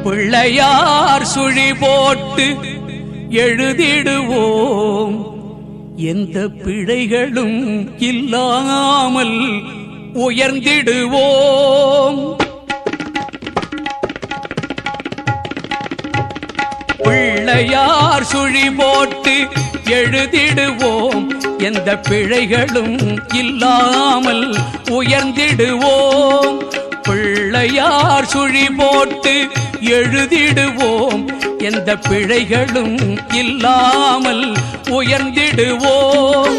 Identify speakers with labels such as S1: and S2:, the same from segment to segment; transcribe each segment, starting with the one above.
S1: பிள்ளையார் சுழி போட்டு எழுதிடுவோம். எந்த பிழைகளும் இல்லாமல் உயர்ந்திடுவோம். பிள்ளையார் சுழி போட்டு எழுதிடுவோம். எந்த பிழைகளும் இல்லாமல் உயர்ந்திடுவோம். பிள்ளையார் சுழி போட்டு எழுதிடுவோம். எந்த பிழைகளும் இல்லாமல் உயர்ந்திடுவோம்.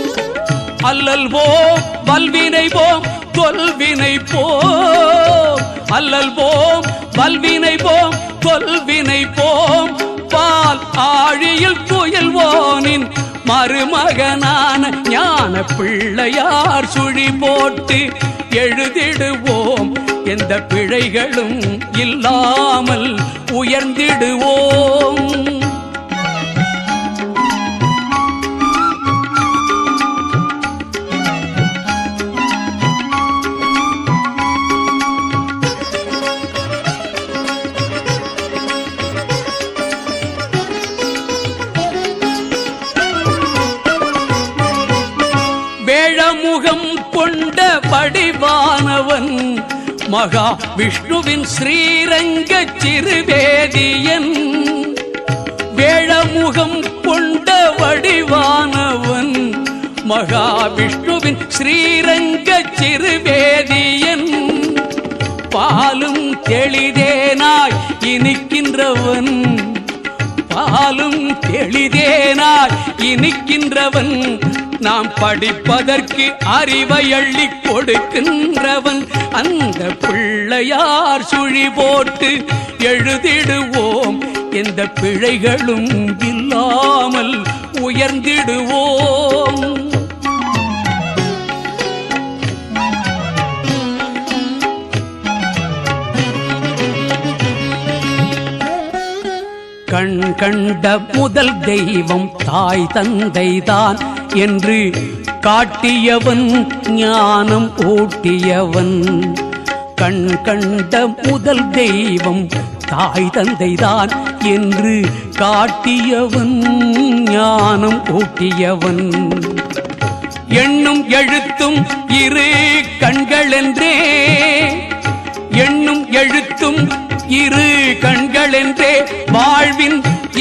S1: அல்லல் போம் வல்வினை போம் தொல்வினை போம். அல்லல் போம் வல்வினை போம் தொல்வினை போம். பால் ஆழியில் துயில்வோனின் மருமகனான ஞான பிள்ளையார் சுழி போட்டு எழுதிடுவோம். எந்த பிழைகளும் இல்லாமல் உயர்ந்திடுவோம். வேழமுகம் கொண்ட வடிவானவன் மகா விஷ்ணுவின் ஸ்ரீரங்க சிறுவேதியன். வேழமுகம் கொண்ட வடிவானவன் மகா விஷ்ணுவின் ஸ்ரீரங்க சிறுவேதியன். பாலும் தெளிதேனாய் இனிக்கின்றவன். பாலும் தெளிதேனாய் இனிக்கின்றவன். நாம் படிப்பதற்கு அறிவை அள்ளி கொடுக்கின்றவன். அந்த பிள்ளையார் சுழி போட்டு எழுதிடுவோம். எந்த பிழைகளும் இல்லாமல் உயர்ந்திடுவோம். கண் கண்ட முதல் தெய்வம் தாய் தந்தைதான் என்று காட்டியவன் ஞானம் ஊட்டியவன். கண் கண்ட முதல் தெய்வம் தாய் தந்தைதான் என்று காட்டியவன் ஞானம் ஊட்டியவன். எண்ணும் எழுத்தும் இரு கண்கள் என்றே. எண்ணும் எழுத்தும் இரு கண்கள் என்றே வாழ்வின்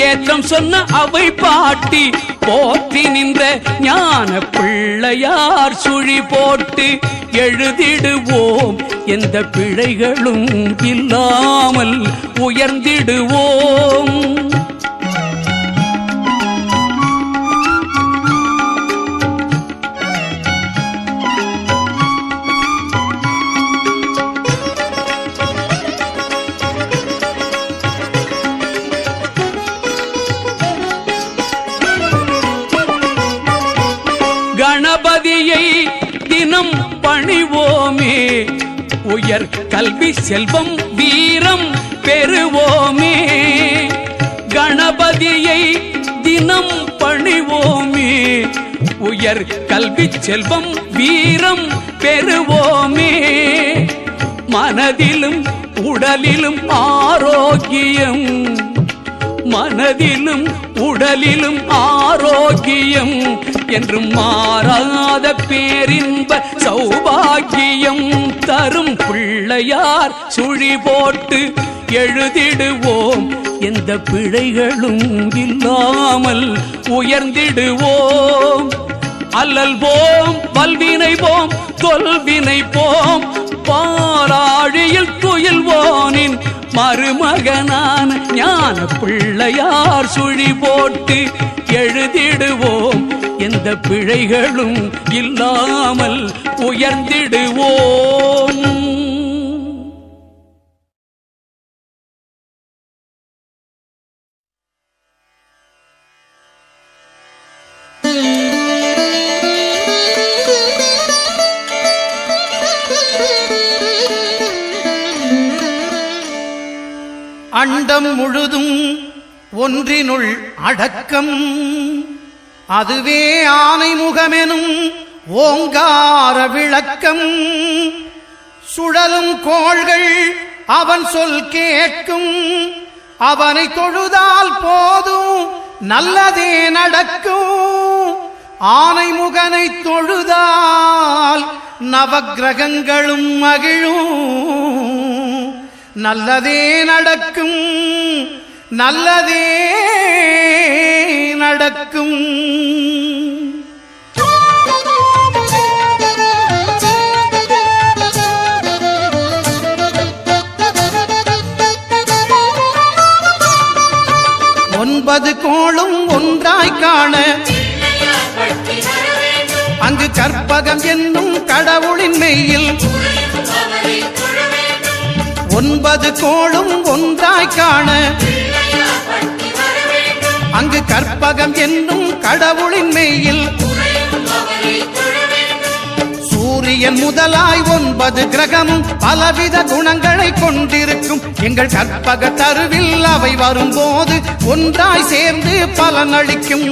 S1: ஏற்றம் சொன்ன அவை பாட்டி போற்றி நின்ற ஞான பிள்ளையார் சுழி போட்டு எழுதிடுவோம். எந்த பிழைகளும் இல்லாமல் உயர்ந்திடுவோம். கணபதியை தினம் பணிவோமே. உயர் கல்வி செல்வம் வீரம் பெறுவோமே. கணபதியை தினம் பணிவோமே. உயர் கல்வி செல்வம் வீரம் பெறுவோமே. மனதிலும் உடலிலும் ஆரோக்கியம். மனதிலும் உடலிலும் ஆரோக்கியம் என்றும் மாறாத பேரின்ப சௌபாகியம் தரும் பிள்ளையார் சுழி போட்டு எழுதிடுவோம். எந்த பிழைகளும் இல்லாமல் உயர்ந்திடுவோம். அல்லல் போம் வல்வினை போம் தொல்வினை போம். பாராழியில் துயில்வோனின் மருமகனான ஞான பிள்ளையார் சுழி போட்டு எழுதிடுவோம். எந்த பிழைகளும் இல்லாமல் உயர்ந்திடுவோம்.
S2: அண்டம் முழுதும் ஒன்றினுள் அடக்கம். அதுவே ஆனைமுகமெனும் ஓங்கார விளக்கம். சுழலும் கோள்கள் அவன் சொல் கேட்கும். அவனை தொழுதால் போதும் நல்லதே நடக்கும். ஆனைமுகனை தொழுதால் நவக்கிரகங்களும் மகிழும். நல்லதே நடக்கும், நல்லதே நடக்கும். ஒன்பது கோளும் ஒன்றாய் காண அங்கு கற்பகம் என்னும் கடவுளின் மெய்யில் ஒன்பது கோளும் ஒன்றாய் காண அங்கு கற்பகம் என்னும் கடவுளின் மெய்யில் சூரியன் முதலாய் 9 கிரகமும் பலவித குணங்களை கொண்டிருக்கும். எங்கள் கற்பக தருவில் அவை வரும்போது ஒன்றாய் சேர்ந்து பலனளிக்கும்.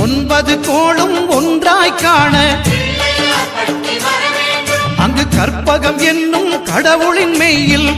S2: ஒன்பது கோளும் ஒன்றாய் காண அங்கு கற்பகம் என்னும் கடவுளின் மெய்யில்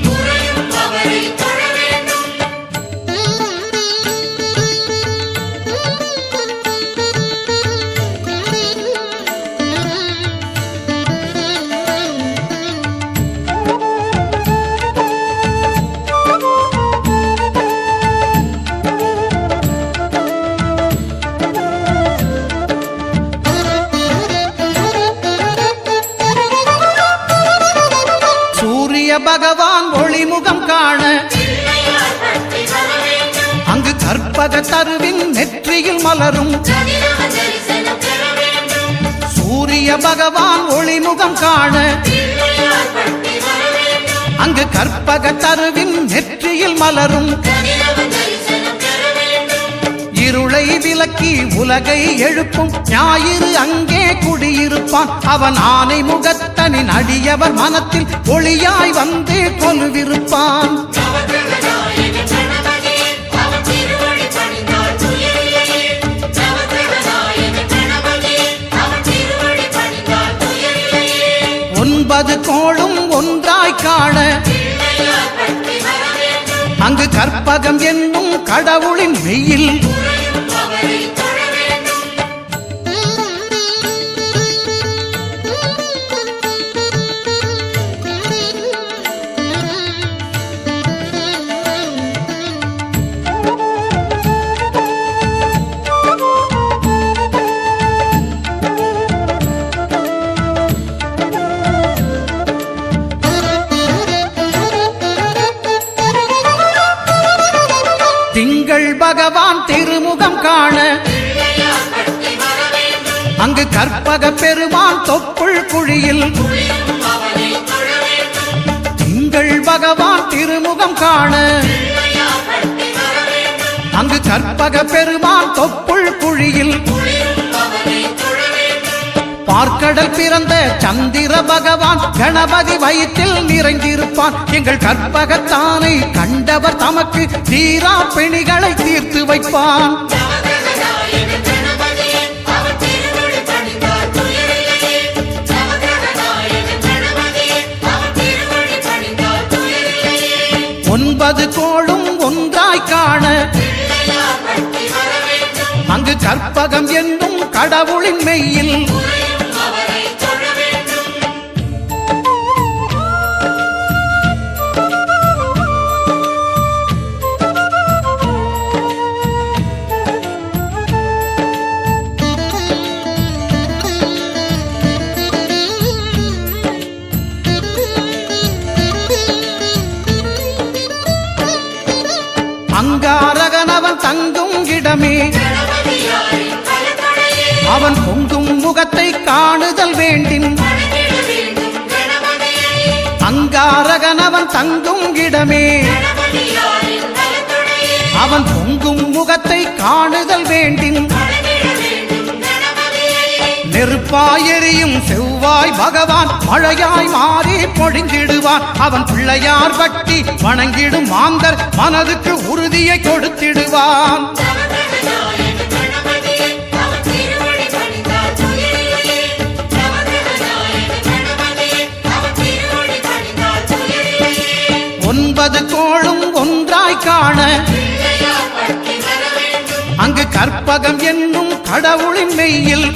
S2: பகவான் ஒளிமுகம் காண அங்கு கற்பக தருவின் நெற்றியில் மலரும். சூரிய பகவான் ஒளிமுகம் காண அங்கு கற்பக தருவின் நெற்றியில் மலரும். இருளை விலக்கி உலகை எழுப்பும் ஞாயிறு அங்கே குடியிருப்பான். அவன் ஆனை முகத்தனின் அடியவர் மனத்தில் ஒளியாய் வந்து கொலுவிருப்பான். ஒன்பது கோளும் ஒன்றாய் காண அங்கு கற்பகம் என்னும் கடவுளின் மெய்யில் திங்கள் பகவான் திருமுகம் காண அங்கு கற்பக பெருமான் தொப்புள் குழியில். திங்கள் பகவான் திருமுகம் காண அங்கு கற்பக பெருமான் தொப்புள் குழியில். பார்க்கடல் பிறந்த சந்திர பகவான் கணபதி வயிற்றில் நிறைந்திருப்பான். எங்கள் கற்பகத்தானை கண்டவர் தமக்கு தீரா பிணிகளை தீர்த்து வைப்பான். ஒன்பது கோளும் ஒன்றாய் காண அங்கு கற்பகம் என்னும் கடவுளின் மெய்யில் அங்காரகனவன் தங்கும் இடமே அவன் பொங்கும் முகத்தை காணுதல் வேண்டின். அங்காரகனவன் தங்கும் இடமே அவன் பொங்கும் முகத்தை காணுதல் வேண்டின். நெருப்பாயெறியும் செவ்வாய் பகவான் மழையாய் மாறி பொழிந்திடுவான். அவன் பிள்ளையார் பட்டி வணங்கிடும் மாந்தர் மனதுக்கு உறுதியை கொடுத்திடுவான். ஒன்றாய் காண அங்கு கற்பகம் என்னும் கடவுளின் மெய்யில்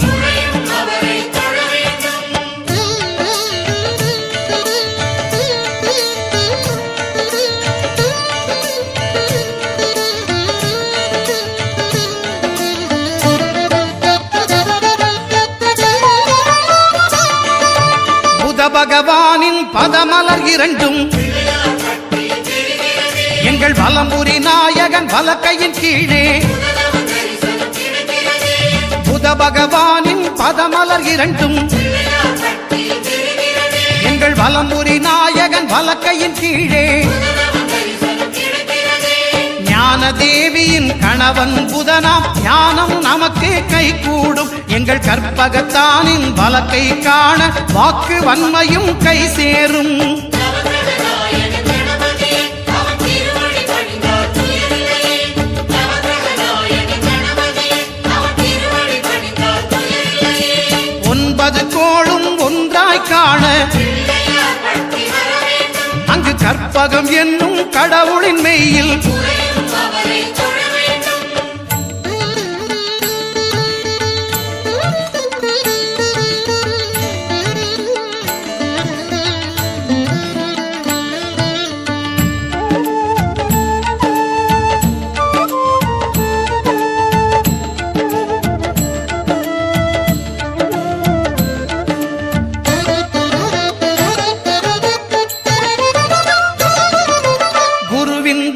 S2: பகவானின் பதமலர் இரண்டும் எங்கள் வலம்புரி நாயகன் வலக்கையின் கீழே புத பகவானின் பதமலர் இரண்டும் எங்கள் வலம்புரி நாயகன் வலக்கையின் கீழே ஞான தேவியின் கணவன் புதனாம் ஞானம் நமக்கு கை கூடும் எங்கள் கற்பகத்தானின் வலக்கை காண வாக்கு வன்மையும் கை சேரும் ஒன்பது கோளும் ஒன்றாய் காண அங்கு கற்பகம் என்னும் கடவுளின் மெய்யில்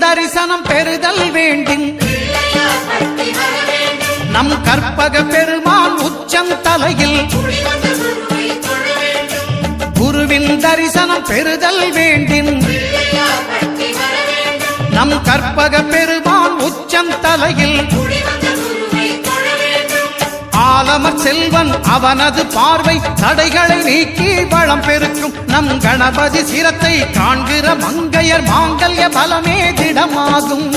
S2: தரிசனம் பெறுதல் வேண்டும் நம் கற்பக பெருமான் உச்சம் தலையில் குருவின் தரிசனம் பெறுதல் வேண்டும் நம் கற்பக பெருமான் உச்சம் தலையில் ஆலமர் செல்வன் அவனது பார்வை தடைகளை நீக்கி வளம் பெருக்கும் நம் கணபதி சிரத்தை காண்கிற மங்கையர் மாங்கல்ய பலமே திடமாகும்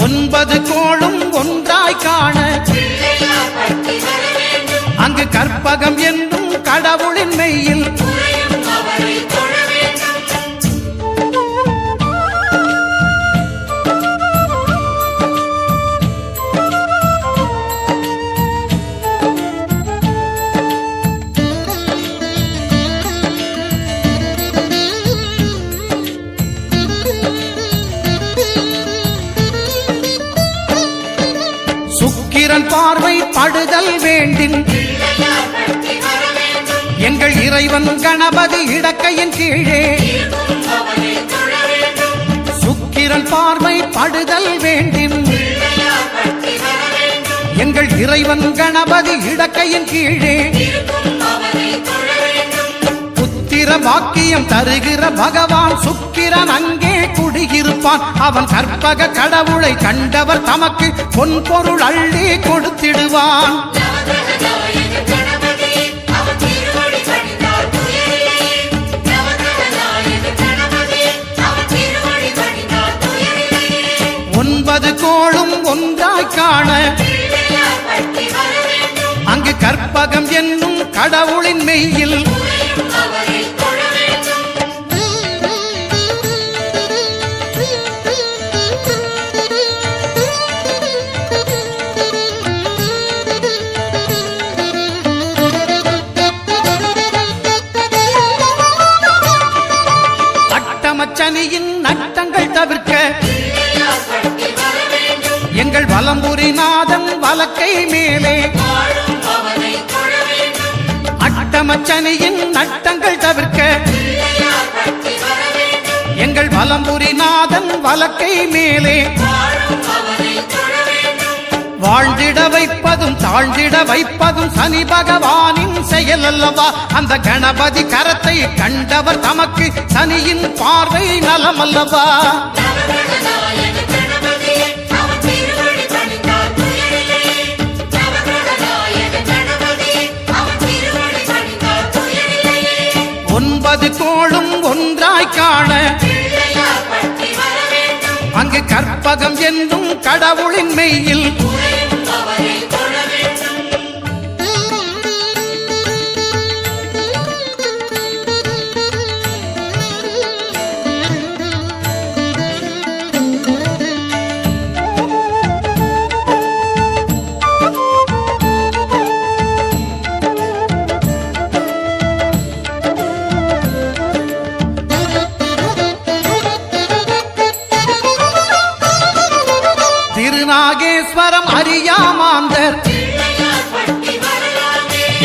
S2: ஒன்பது கோளும் ஒன்றாய் காண அங்கு கற்பகம் என்னும் கடவுளின் மெய்யில் சுக்கிரன் பார்வை படுதல் வேண்டின் எங்கள் இறைவன் கணபதி இடக்கையின் கீழே சுக்கிரன் பார்வை படுதல் வேண்டின் எங்கள் இறைவன் கணபதி இடக்கையின் கீழே புத்திர பாக்கியம் தருகிற பகவான் சுக்கிரன் அங்கே குடியிருப்பான் அவன் கற்பக கடவுளை கண்டவர் தமக்கு பொன் பொருள் அள்ளி கொடுத்திடுவான் ஒன்பது கோளும் ஒன்றாய் காண அங்கு கற்பகம் என்னும் கடவுளின் மெய்யில் அட்டமச்சனியின் நட்டங்கள் தவிர்க்க எங்கள் வலம்புரி நாதன் வலக்கை மேலே அட்டமச்சனியின் நட்டங்கள் தவிர்க்க எங்கள் வலம்புரி நாதன் வலக்கை மேலே வாழ்ந்திட வைப்பதும் தாழ்ந்திட வைப்பதும் சனி பகவானின் செயல் அல்லவா அந்த கணபதி கரத்தை கண்டவர் தமக்கு சனியின் பார்வை நலம் அல்லவா ஒன்பது கோளும் ஒன்றாய் காண அங்கு கற்பகம் என்னும் கடவுளின் மெய்யில் அறியாமாந்தர்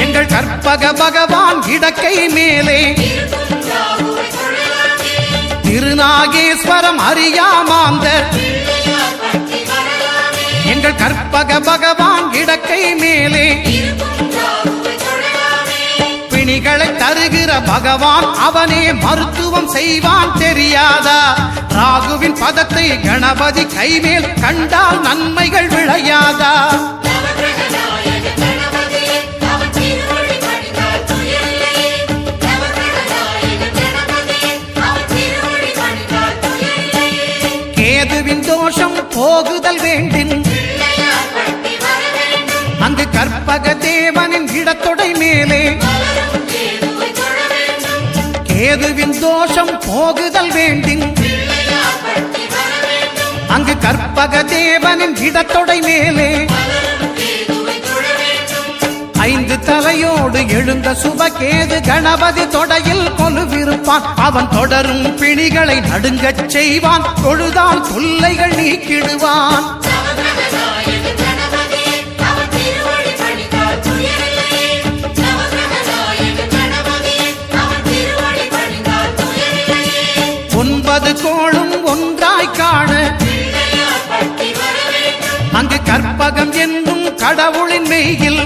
S2: எங்கள் கற்பக பகவான் இடக்கை மேலே திருநாகேஸ்வரம் அறியாமாந்தர் எங்கள் கற்பக பகவான் இடக்கை மேலே பிணிகளை தருகிற பகவான் அவனே மருத்துவம் செய்வான் தெரியாதா ராகுவின் பதத்தை கணபதி கைமேல் கண்டால் நன்மைகள் விளையாதா கேதுவின் தோஷம் போகுதல் வேண்டின் அங்கு கற்பக தேவனின் இடத்தொடை மேலே கேதுவின் தோஷம் போகுதல் வேண்டின் அங்கு கற்பக தேவனின் இடத்தொடை மேலே 5 தலையோடு எழுந்த சுபகேது கணபதி தொடையில் கொலுவிருப்பான் அவன் தொடரும் பிணிகளை நடுங்கச் செய்வான் தொழுதால் தொல்லைகள் நீக்கிடுவான் ஒன்பது கோளும் ஒன்றாய் காண அங்கு கற்பகம் என்னும் கடவுளின் மெய்யில்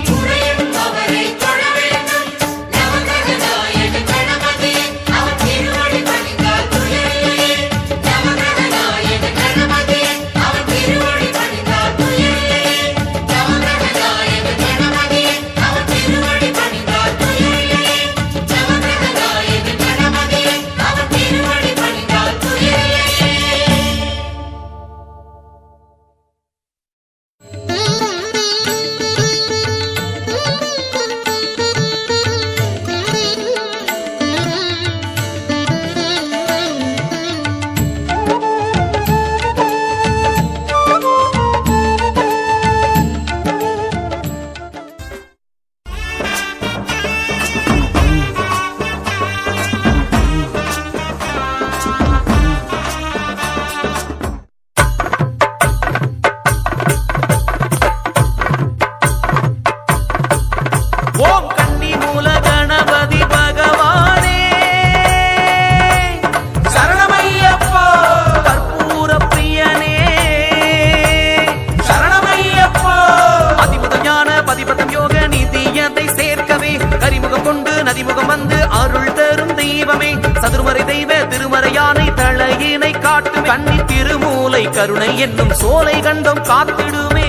S3: நதிமுகம் வந்து அருள் தரும் தெய்வமே சதுர்மறை தெய்வ திருமறையானை தலையினை காட்டும் கண்ணி திருமூலை கருணை என்னும் சோலை கண்டம் காத்திடுமே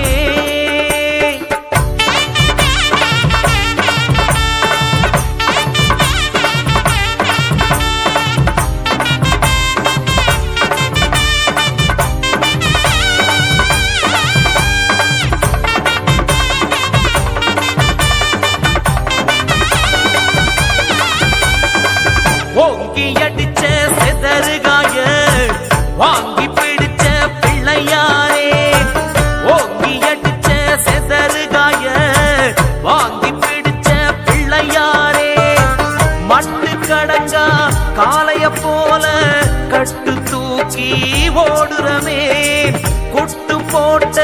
S3: ஓங்கி அடிச்ச செதறுகாய வாங்கி பிடிச்ச பிள்ளையாரே ஓங்கி அடிச்ச செதறுகாய வாங்கி பிடிச்ச பிள்ளையாரே மட்டு கடங்கா காளைய போல கட்டு தூக்கி ஓடுறமே குட்டு போட்ட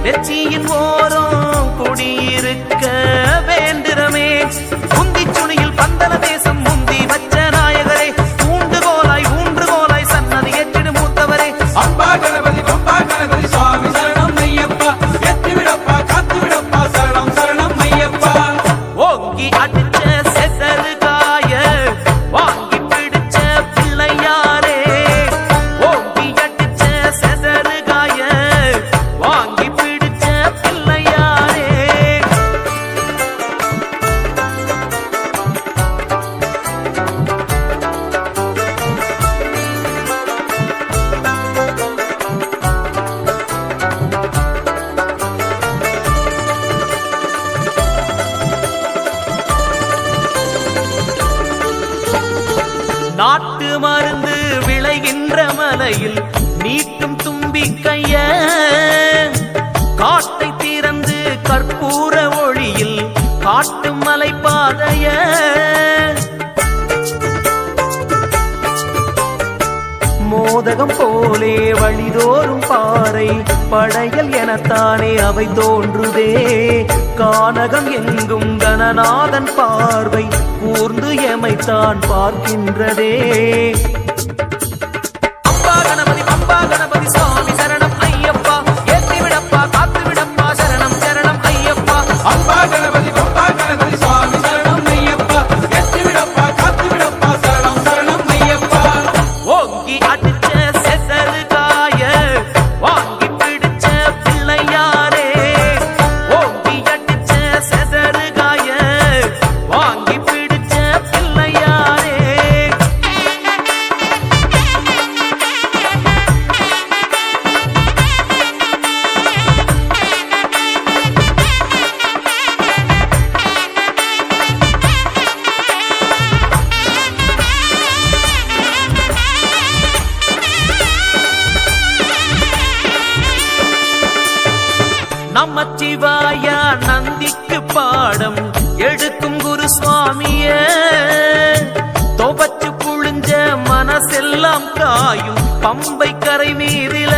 S3: நெச்சியின் ஓரம் குடியிருக்க வேண்டுறமே குந்தி சுனியில் பந்தன தேசம் முந்தி வச்ச நாயகரே ஊண்டுகோலாய் ஊன்றுகோலாய் சன்னதி ஏற்றிடு மூத்தவரே
S4: அம்பா கணபதி சுவாமி சரணம் ஐயப்பா எத்தி விடப்பா காத்து விடப்பா சரணம் சரணம் ஐயப்பா
S3: ஓங்கி அடிச்ச செசறுகாய வாங்கி பிடிச்ச பிள்ளையாரே ஓங்கி அடிச்ச செசறுகாய வாங்கி பிடிச்ச பிள்ளையாரே நாட்டு மருந்து விளைகின்ற மலையில் நீட்டும் தும்பிக்கைய காட்டை திறந்து கற்பூர ஒளியில் காட்டும் மலை பாதைய மோத மோதகம் போலே வழிதோறும் பாறை படையல் எனத்தானே அவை தோன்றுதே. கானகம் எங்கும் கணநாதன் பார்வை கூர்ந்து எமைத்தான் பார்க்கின்றதே. அம்பா கணபதி பம்பா கணபதி சுவாமி சரணம் ஐயப்பா, ஏற்றி விடப்பா காத்து விடப்பா சரணம் சரணம் ஐயப்பா.
S4: அம்பா கணபதி பம்பா கணபதி சுவாமி சரணம் ஐயப்பா, ஏற்றி விடப்பா காத்து விடப்பா சரணம் சரணம் ஐயப்பா.
S3: ஓங்கி அடிச்ச செசருகாய வாங்கி பிடிச்ச பிள்ளையாரே, ஓங்கி அடிச்ச செசருகாய வாங்கி பிடிச்ச பிள்ளையாரே. நமச்சிவாய நந்திக்கு பாடம் எடுக்கும் குரு சுவாமியே, தோபச்சு புழிஞ்ச மனசெல்லாம் காயும் பம்பை கரை மீதில.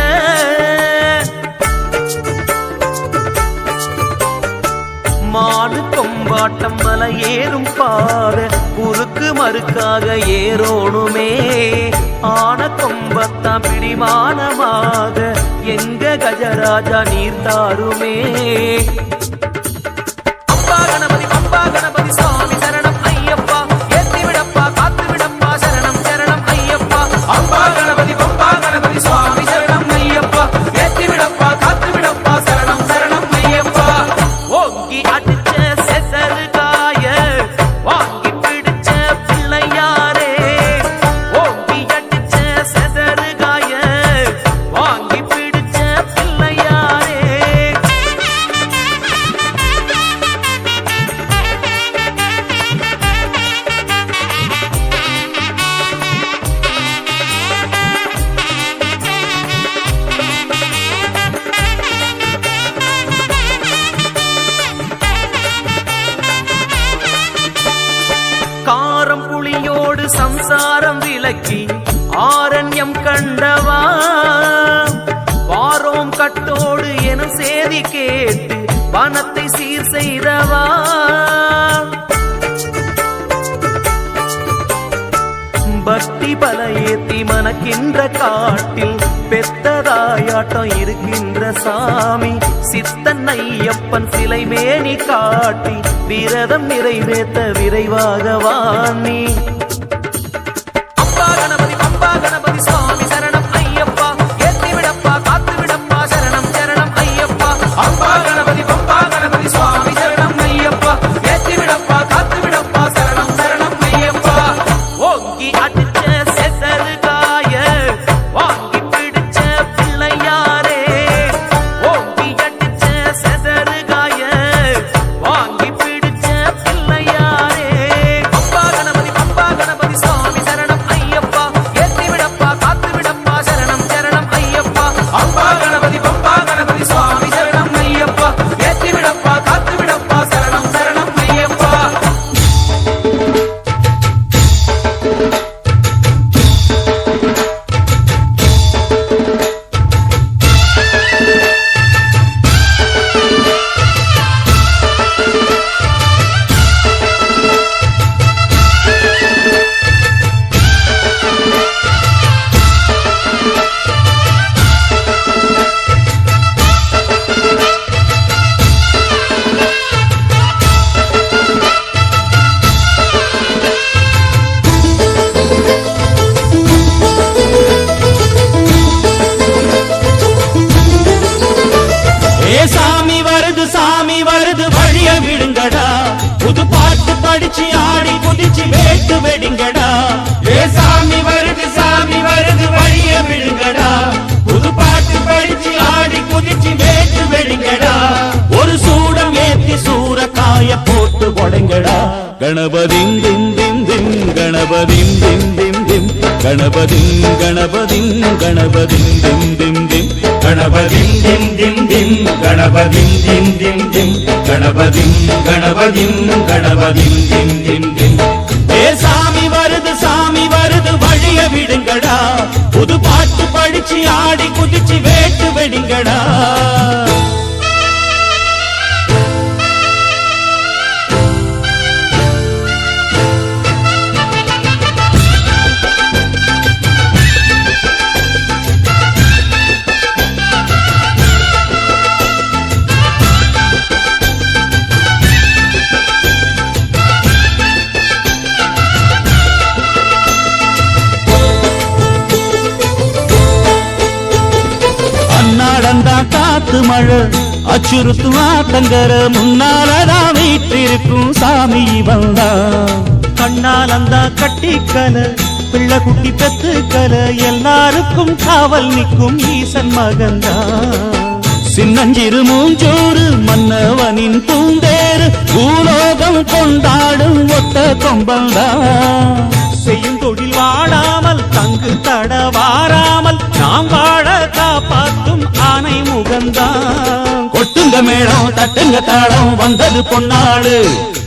S3: மாடு கொம்பாட்டம் மலை ஏறும் பாத குறுக்கு மறுக்காக ஏறோணுமே. ஆன கொம்பத்தான் பிடிமானமாக எங்க கஜராஜா நீர் தாருமே. அம்பா கணபதி பம்பா கணபதி சுவாமி சரணம் ஐயப்பா, ஏற்றி விடப்பா காத்து விடப்பா சரணம் சரணம் ஐயப்பா.
S4: அம்பா கணபதி பம்பா கணபதி சுவாமி சரணம் ஐயப்பா, ஏற்றி விடப்பா காத்து விடப்பா சரணம் சரணம் ஐயப்பா.
S3: ஓங்கி அடிச்ச செசருகாய வாங்கி பிடிச்ச பிள்ளையாரே, ஓங்கி அடிச்ச செசருகாய வாங்கி பிடிச்ச பிள்ளையாரே. காரம் புளியோடு சம்சாரம் விலக்கி ஆரண்யம் கண்டவா, வாரோம் கட்டோடு எனும் சேதி கேட்டு வனத்தை சீர் செய்தவா. பக்தி பல ஏத்தி மனக்கின்ற காட்டில் பெத்ததாயாட்டம் இருக்கின்ற சாமி, சித்தன் ஐயப்பன் சிலை மேனி காட்டி விரதம் நிறைவேற்ற விரைவாக வாணி. அம்பா கணபதி பம்பா கணபதி சுவாமி சரணம் ஐயப்பா, ஏற்றி விடப்பா காத்து விடப்பா சரணம் சரணம் ஐயப்பா.
S4: அம்பா கணபதி பம்பா கணபதி சுவாமி சரணம் ஐயப்பா, ஏற்றி விடப்பா காத்து விடப்பா சரணம் சரணம் ஐயப்பா.
S3: ஓங்கி அடிச்ச செசருகாய வாங்கி பிடிச்ச பிள்ளையாரே, ஓங்கி அடிச்ச செசருகாய வாங்கி பிடிச்ச பிள்ளையாரே. அம்பா கணபதி பம்பா கணபதி சுவாமி சரணம் ஐயப்பா, ஏற்றி விடப்பா காத்து விடப்பா சரணம் சரணம் ஐயப்பா.
S4: அம்பா கணபதி பம்பா கணபதி சுவாமி சரணம் ஐயப்பா, ஏற்றி விடப்பா காத்து விடப்பா சரணம் சரணம் ஐயப்பா.
S5: சாமி வருது வழிய விடுங்கடா, புது பாட்டு படிச்சு ஆடி குதிச்சு வேட்டு வெடிங்கடா. ஏ சாமி வருது வழிய விடுங்கடா, புது பாட்டு படிச்சு ஆடி குதிச்சு வேட்டு வெடிங்கடா. ஒரு சூடம் ஏத்தி சூரக்காய போட்டு கொடைங்கடா. கணபதிம் திம் திம் திம் கணபதிம் திம் திம் திம் கணபதிம் கணபதிம் கணபதிம் திம் திம் திம் கணபதிம் திம் திம் திம் கணபதிம் திம் திம் திம் கணபதிம் கணபதிம் கணபதிம் திம் திம் திம். ஏ சாமி வருது வழிய விடுங்கடா, புது பாட்டு படிச்சு ஆடி குதிச்சு வேட்டு வெடிங்கடா. அன்னாடந்தா காத்து மழை அச்சுறுத்தும் ஆத்தங்கர முன்னாலதான் வீற்றிருக்கும் சாமி வந்தா. கண்ணாலந்தா கட்டிக்கல பிள்ளை குட்டி பெத்துக்கல எல்லாருக்கும் காவல் நிற்கும் ஈசன் மகந்தா. சின்னஞ்சிறு மூஞ்சோறு மன்னவனின் பூந்தேறு பூலோகம் கொண்டாடும் ஒத்த கொம்பந்தா. செய்யும் தொழில் வாடாமல் தங்கு தட வாராமல் நாம் வாழ காப்பாற்றும் ஆனை முகந்தான். கொட்டுங்க மேளம் தட்டுங்க தாளம் வந்தது பொன்னாடு.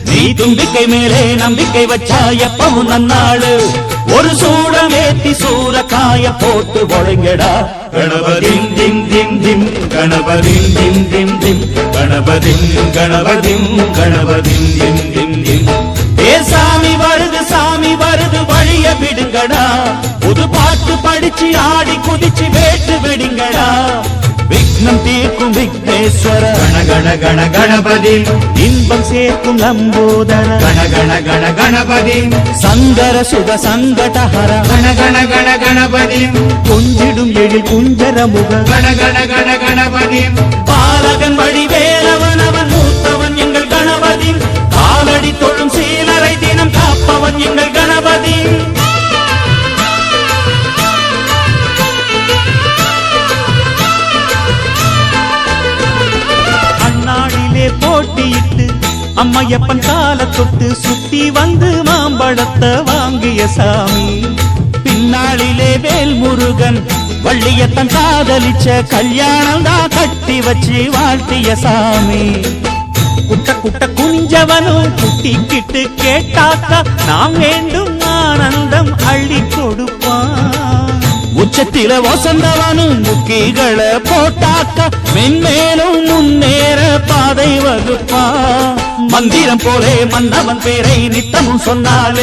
S5: நீ தும்பிக்கை மேலே நம்பிக்கை வச்சா எப்பவும் நன்னாடு. ஒரு சூடம் ஏத்தி சூரக்காய போட்டு ஒழுங்கடா. கணபதிம் திம் திம் திம் கணபதிம் திம் திம் திம் கணபதிம் கணபதிம் கணபதிம் திம் திம் திம். ஏ சாமி வருது சாமி வருது வழிய விடுங்கடா. புது பாட்டு படிச்சு ஆடி குதிச்சு வேட்டு வெடிங்கடா. விக்னம் தீர்க்கும் விக்னேஸ்வர
S6: கண கண கண கணபதி
S5: இன்பம் சேர்க்கும் லம்போதர
S6: கண கண கண கணபதி
S5: சங்கர சுக சங்கடஹர
S6: கண கண கண கணபதி
S5: கொஞ்சிடும் எழில் குஞ்சர முக
S6: கண கண கண கணபதி
S5: பாலகன் வழி வேலவன் அவன் மூத்தவன் எங்கள் கணபதி. காலடி தொழும் சீலரை தினம் காப்பவன் எங்கள் கணபதி. அண்ணாடிலே போட்டியிட்டு அம்மையப்பன் கால தொட்டு சுத்தி வந்து மாம்பழத்தை வாங்கிய சாமி. பின்னாளிலே வேல் முருகன் வள்ளியத்தன் காதலிச்ச கல்யாணம் தான் கட்டி வச்சு வாழ்த்திய சாமி. குட்ட குட்ட குஞ்சவனும் குட்டிக்கிட்டு கேட்டாக்கா நாம் வேண்டும் ஆனந்தம் அள்ளி கொடுப்பான். உச்சத்தில வசந்தவனும் முக்கிகளை போட்டாக்கா மென்மேலும் முன்னேற பாதை வகுப்பான். மந்திரம் போலே மன்னவன் பேரை நித்தமும் சொன்னாலே